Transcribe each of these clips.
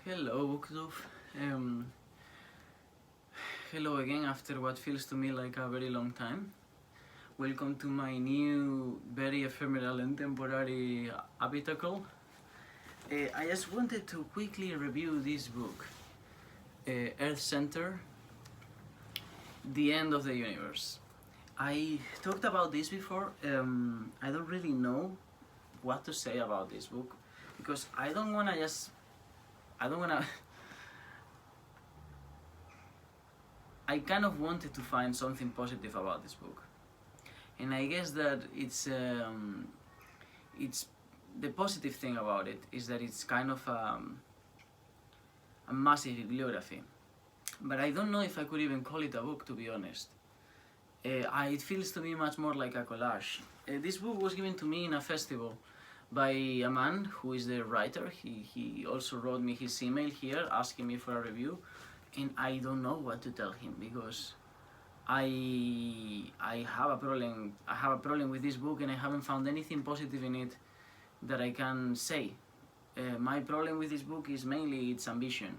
Hello, Booktube. Um, Hello again after what feels to me like a very long time. Welcome to my new, very ephemeral and temporary habitacle. I just wanted to quickly review this book, Earth Center, The End of the Universe. I talked about this before. I don't really know what to say about this book because I don't wanna. I kind of wanted to find something positive about this book, and I guess that it's the positive thing about it is that it's kind of a massive bibliography, but I don't know if I could even call it a book, to be honest. It feels to me much more like a collage. This book was given to me in a festival by a man who is the writer. He also wrote me his email here asking me for a review, and I don't know what to tell him because I have a problem. I have a problem with this book, and I haven't found anything positive in it that I can say. My problem with this book is mainly its ambition.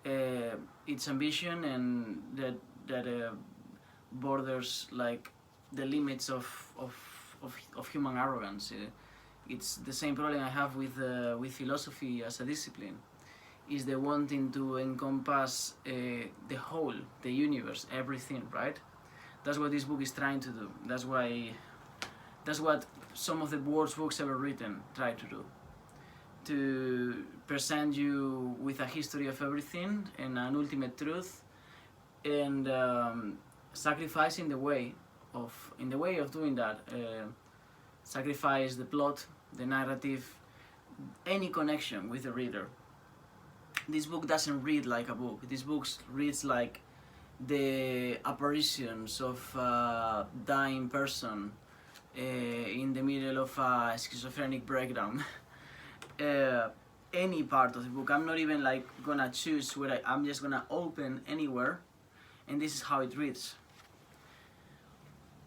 Its ambition and that borders like the limits of human arrogance. It's the same problem I have with philosophy as a discipline. Is the wanting to encompass the whole, the universe, everything, right? That's what this book is trying to do. That's what some of the worst books ever written try to do. To present you with a history of everything and an ultimate truth, and sacrifice in the way of doing that. Sacrifice the plot, the narrative, any connection with the reader. This book doesn't read like a book. This book reads like the apparitions of a dying person in the middle of a schizophrenic breakdown. Any part of the book. I'm not even like gonna choose where I'm just gonna open anywhere, and this is how it reads.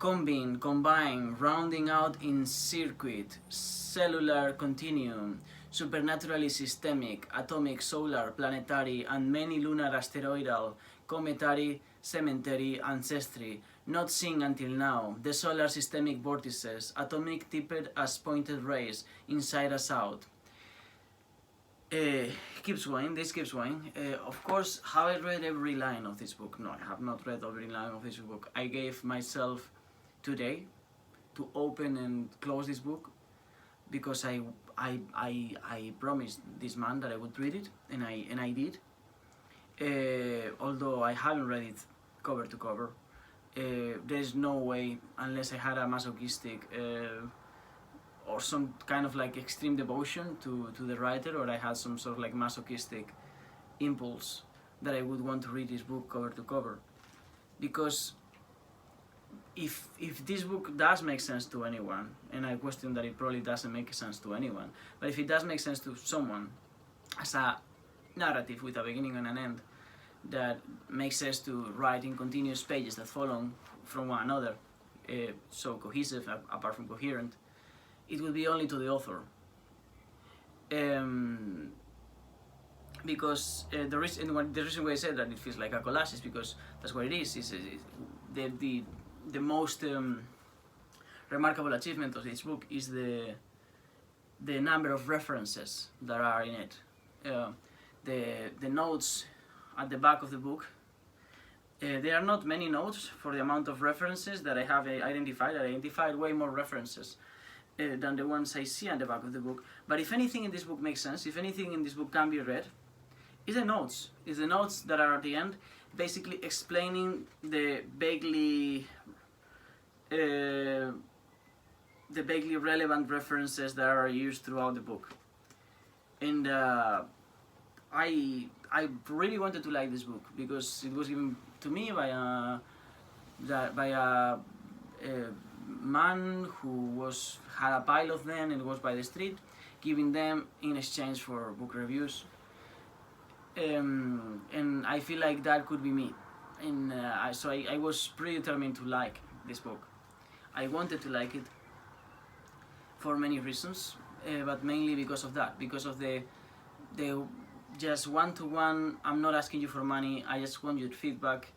Combine, rounding out in circuit, cellular continuum, supernaturally systemic, atomic, solar, planetary, and many lunar, asteroidal, cometary, cemetery, ancestry, not seen until now, the solar systemic vortices, atomic tipped as pointed rays, inside us out. Keeps going, this keeps going. Of course, have I read every line of this book? No, I have not read every line of this book. I gave myself today to open and close this book because I promised this man that I would read it, and I did. Although I haven't read it cover to cover, there's no way, unless I had a masochistic or some kind of like extreme devotion to the writer, or I had some sort of like masochistic impulse, that I would want to read this book cover to cover. Because if this book does make sense to anyone, and I question that it probably doesn't make sense to anyone, but if it does make sense to someone as a narrative with a beginning and an end that makes sense to write in continuous pages that follow from one another, so cohesive apart from coherent, it would be only to the author. Because the reason why I said that it feels like a collage is because that's what it is. It's the most remarkable achievement of this book is the number of references that are in it. The notes at the back of the book. There are not many notes for the amount of references that I have identified. I identified way more references than the ones I see at the back of the book. But if anything in this book makes sense, if anything in this book can be read, it's the notes. It's the notes that are at the end, basically explaining the vaguely relevant references that are used throughout the book. And I really wanted to like this book because it was given to me by a man who had a pile of them and was by the street, giving them in exchange for book reviews. And I feel like that could be me. And so I was predetermined to like this book. I wanted to like it for many reasons, but mainly because of that, because of the just one-to-one, I'm not asking you for money, I just want your feedback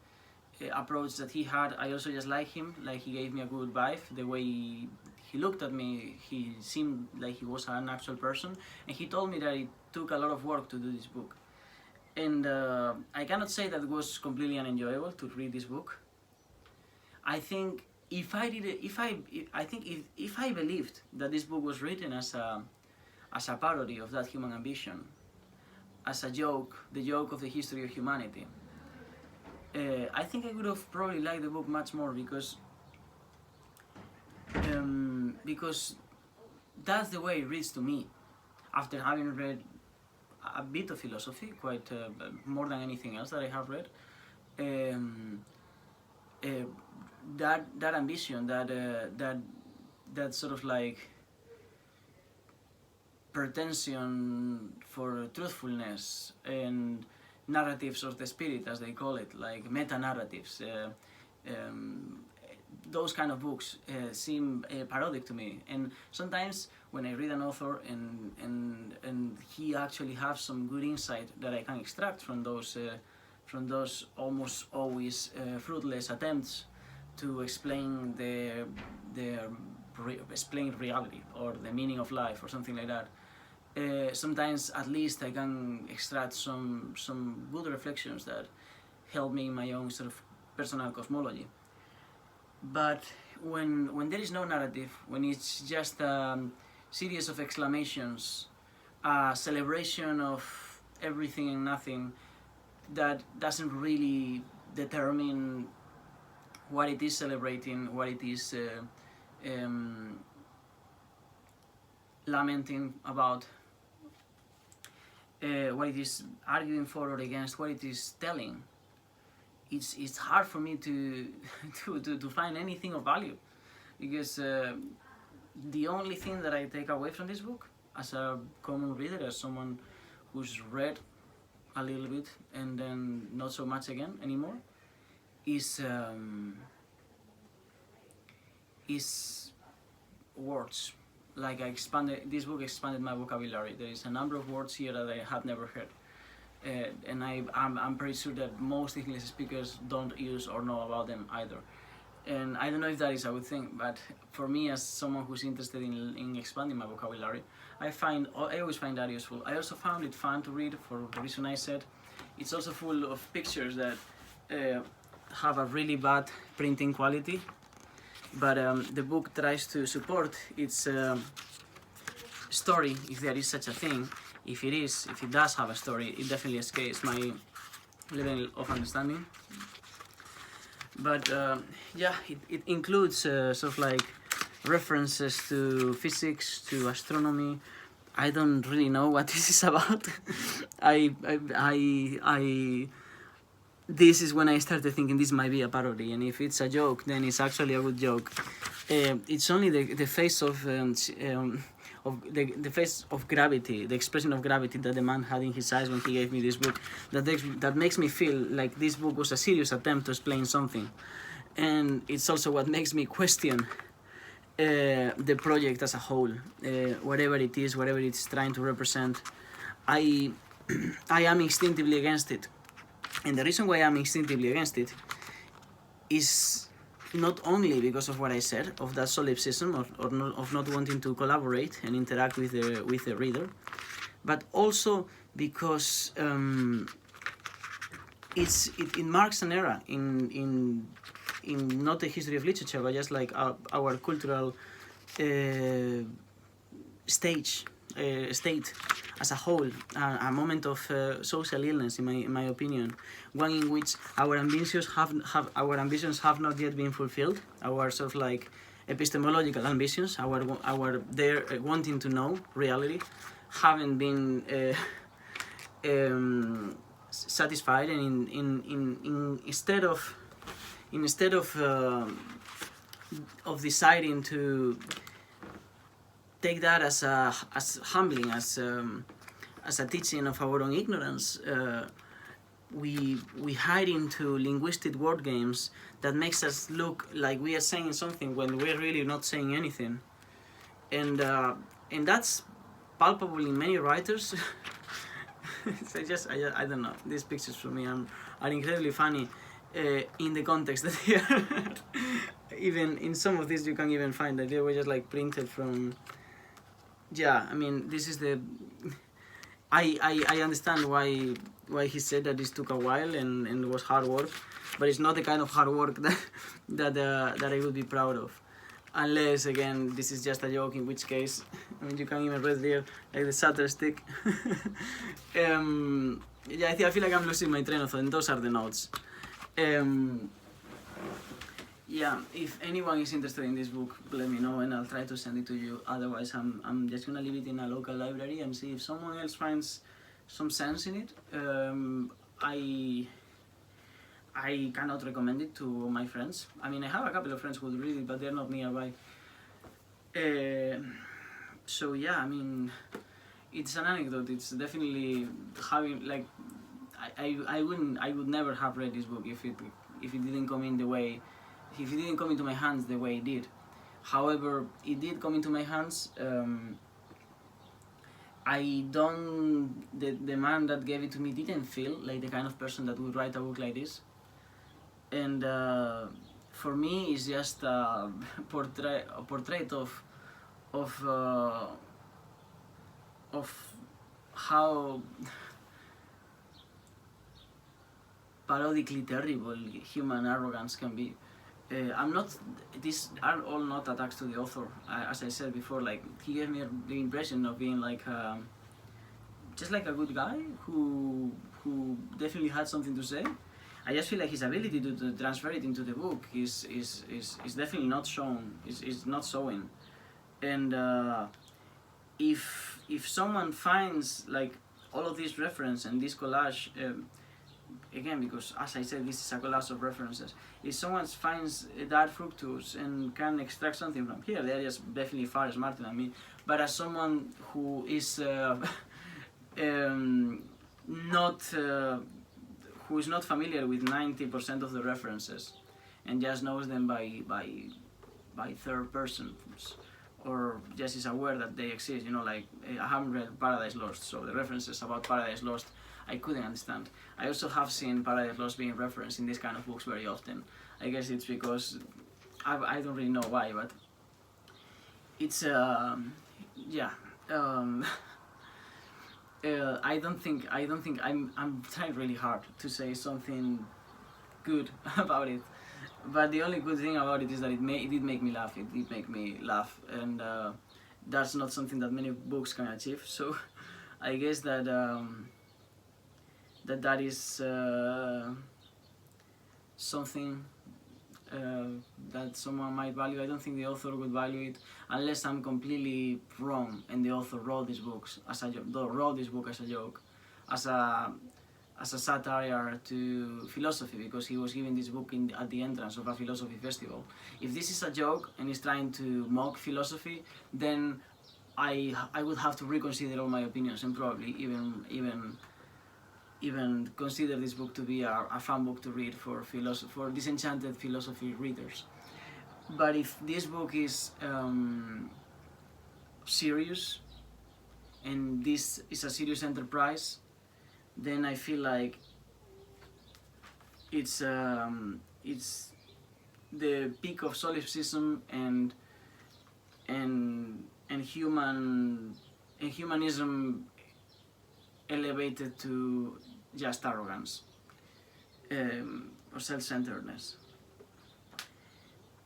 approach that he had. I also just like him, like he gave me a good vibe, the way he looked at me, he seemed like he was an actual person, and he told me that it took a lot of work to do this book. And I cannot say that it was completely unenjoyable to read this book. I think if I did it, if I believed that this book was written as a parody of that human ambition, as a joke, the joke of the history of humanity, I think I would have probably liked the book much more, because that's the way it reads to me. After having read a bit of philosophy, quite more than anything else that I have read, that ambition, that sort of like pretension for truthfulness and narratives of the spirit, as they call it, like meta-narratives, those kind of books seem parodic to me. And sometimes when I read an author and he actually has some good insight that I can extract from those almost always fruitless attempts to explain explain reality or the meaning of life or something like that, sometimes at least I can extract some good reflections that help me in my own sort of personal cosmology. But when there is no narrative, when it's just a series of exclamations, a celebration of everything and nothing that doesn't really determine what it is celebrating, what it is lamenting about, what it is arguing for or against, what it is telling, it's hard for me to find anything of value, because the only thing that I take away from this book as a common reader, as someone who's read a little bit and then not so much again anymore, is words. Like this book expanded my vocabulary. There is a number of words here that I had never heard. And I'm pretty sure that most English speakers don't use or know about them either. And I don't know if that is a good thing, but for me, as someone who's interested in expanding my vocabulary, I always find that useful. I also found it fun to read for the reason I said. It's also full of pictures that have a really bad printing quality, but the book tries to support its story, if there is such a thing. If it does have a story, it definitely escapes my level of understanding. But yeah, it includes sort of like references to physics, to astronomy. I don't really know what this is about. This is when I started thinking this might be a parody, and if it's a joke, then it's actually a good joke. It's only the face of the face of gravity, the expression of gravity that the man had in his eyes when he gave me this book, that makes me feel like this book was a serious attempt to explain something. And it's also what makes me question the project as a whole, whatever it is, whatever it's trying to represent. I am instinctively against it. And the reason why I'm instinctively against it is not only because of what I said, of that solipsism, of not wanting to collaborate and interact with the reader, but also because it marks an era in not the history of literature, but just like our cultural state as a whole, a moment of social illness, in my opinion, one in which our ambitions have not yet been fulfilled, our sort of like epistemological ambitions, our wanting to know reality, haven't been satisfied, and instead of deciding to take that as humbling, as a teaching of our own ignorance, we hide into linguistic word games that makes us look like we are saying something when we're really not saying anything, and that's palpable in many writers. So I don't know. These pictures for me are incredibly funny in the context that they are. Even in some of these you can even find that they were just like printed from. Yeah, I mean this is the. I understand why he said that this took a while and it was hard work, but it's not the kind of hard work that I would be proud of. Unless, again, this is just a joke, in which case, I mean, you can even read there, like the shutter stick. Yeah, I feel like I'm losing my train of thought, and those are the notes. Yeah, if anyone is interested in this book, let me know and I'll try to send it to you. Otherwise, I'm just gonna leave it in a local library and see if someone else finds some sense in it. I cannot recommend it to my friends. I mean, I have a couple of friends who would read it, but they're not nearby. So yeah, I mean, it's an anecdote. It's definitely having like, I would never have read this book if it didn't come in the way, if it didn't come into my hands the way it did. However, it did come into my hands. The man that gave it to me didn't feel like the kind of person that would write a book like this. And for me, it's just a portrait of how parodically terrible human arrogance can be. These are all not attacks to the author. As I said before, like he gave me the impression of being like just like a good guy who definitely had something to say. I just feel like his ability to transfer it into the book is definitely not shown. Is not showing. And if someone finds like all of these reference and this collage, again, because as I said, this is a collage of references. If someone finds that fructus and can extract something from here, they are just definitely far smarter than me. But as someone who is who is not familiar with 90% of the references and just knows them by third persons, or just is aware that they exist, you know, like I haven't read Paradise Lost, so the references about Paradise Lost I couldn't understand. I also have seen Paradise Lost being referenced in these kind of books very often. I guess it's because I don't really know why, but it's yeah. I don't think I'm trying really hard to say something good about it, but the only good thing about it is that it did make me laugh. It did make me laugh, and that's not something that many books can achieve. So I guess that that is something that someone might value. I don't think the author would value it unless I'm completely wrong and the author wrote this book as a joke, as a satire to philosophy, because he was giving this book at the entrance of a philosophy festival. If this is a joke and he's trying to mock philosophy, then I would have to reconsider all my opinions and probably even consider this book to be a fun book to read for disenchanted philosophy readers. But if this book is serious and this is a serious enterprise, then I feel like it's the peak of solipsism and humanism elevated to just arrogance or self-centeredness.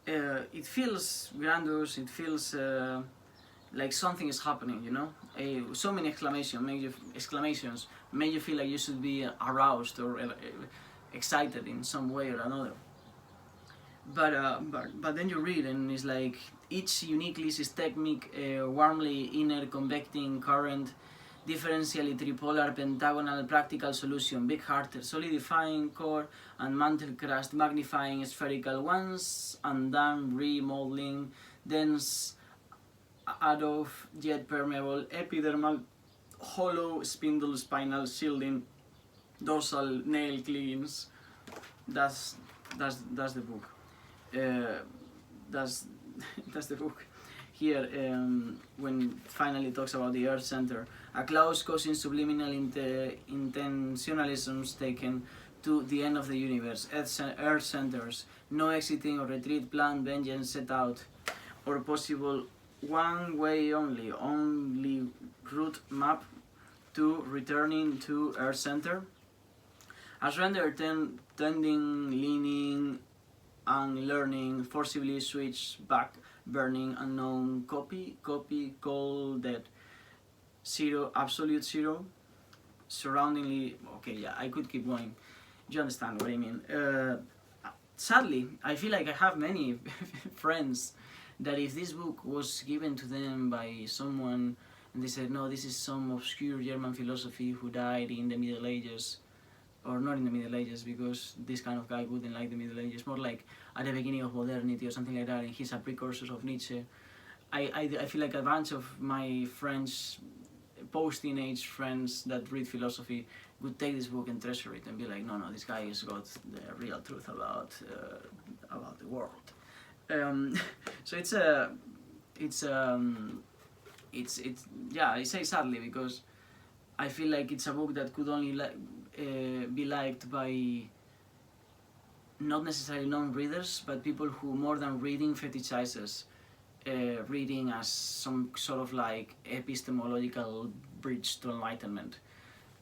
It feels grandiose, it feels like something is happening, you know? So many exclamations make you feel like you should be aroused or excited in some way or another. But then you read and it's like each uniquely systemic, warmly inner convecting current, differentially tripolar pentagonal practical solution, big-hearted, solidifying core and mantle crust, magnifying spherical once and done remodeling, dense adove, jet permeable, epidermal, hollow spindle spinal shielding, dorsal nail cleans. That's the book. That's the book. here when it finally talks about the Earth Center. A clause causing subliminal intentionalisms taken to the end of the universe. Earth centers, no exiting or retreat plan, vengeance set out, or possible one way only route map to returning to Earth Center. As render tending, leaning, unlearning, forcibly switch back, burning, unknown, copy, call that, zero, absolute zero, surroundingly, okay, yeah, I could keep going. You understand what I mean? Sadly, I feel like I have many friends that if this book was given to them by someone and they said, no, this is some obscure German philosophy who died in the Middle Ages, or not in the Middle Ages, because this kind of guy wouldn't like the Middle Ages, more like at the beginning of modernity or something like that, and he's a precursor of Nietzsche. I feel like a bunch of my friends, post-teenage friends that read philosophy, would take this book and treasure it and be like, no, this guy has got the real truth about the world. So yeah, I say sadly because I feel like it's a book that could only be liked by not necessarily non-readers, but people who more than reading fetishizes reading as some sort of like epistemological bridge to enlightenment.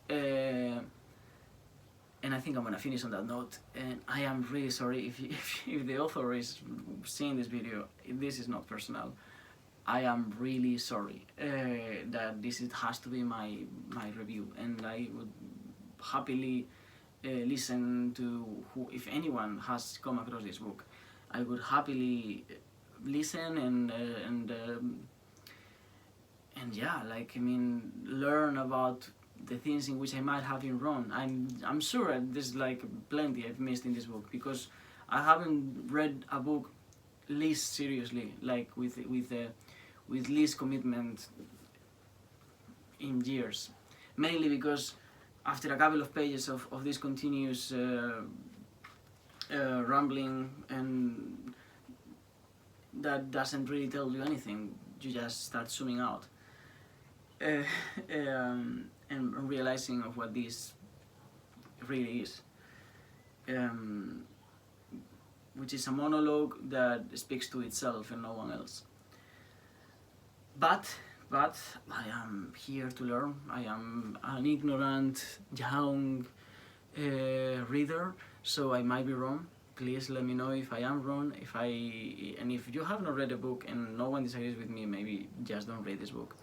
And I think I'm gonna finish on that note. And I am really sorry if the author is seeing this video. This is not personal. I am really sorry that this has to be my review, and I would happily listen to if anyone has come across this book. I would happily listen and yeah, like, I mean, learn about the things in which I might have been wrong. I'm sure there's like plenty I've missed in this book, because I haven't read a book least seriously, like with least commitment in years. Mainly because after a couple of pages of this continuous rambling, and that doesn't really tell you anything, you just start zooming out and realizing of what this really is, which is a monologue that speaks to itself and no one else. But I am here to learn. I am an ignorant young reader, so I might be wrong. Please let me know if I am wrong. And if you have not read the book and no one disagrees with me, maybe just don't read this book.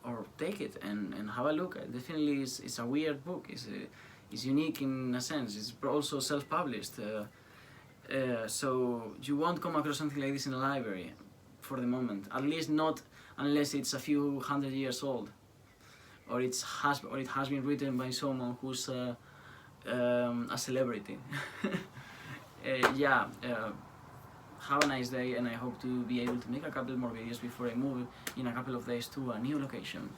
Or take it and have a look. Definitely, it's a weird book. It's unique in a sense. It's also self-published. So you won't come across something like this in a library for the moment. At least not unless it's a few hundred years old, or it has been written by someone who's a celebrity. Have a nice day, and I hope to be able to make a couple more videos before I move in a couple of days to a new location.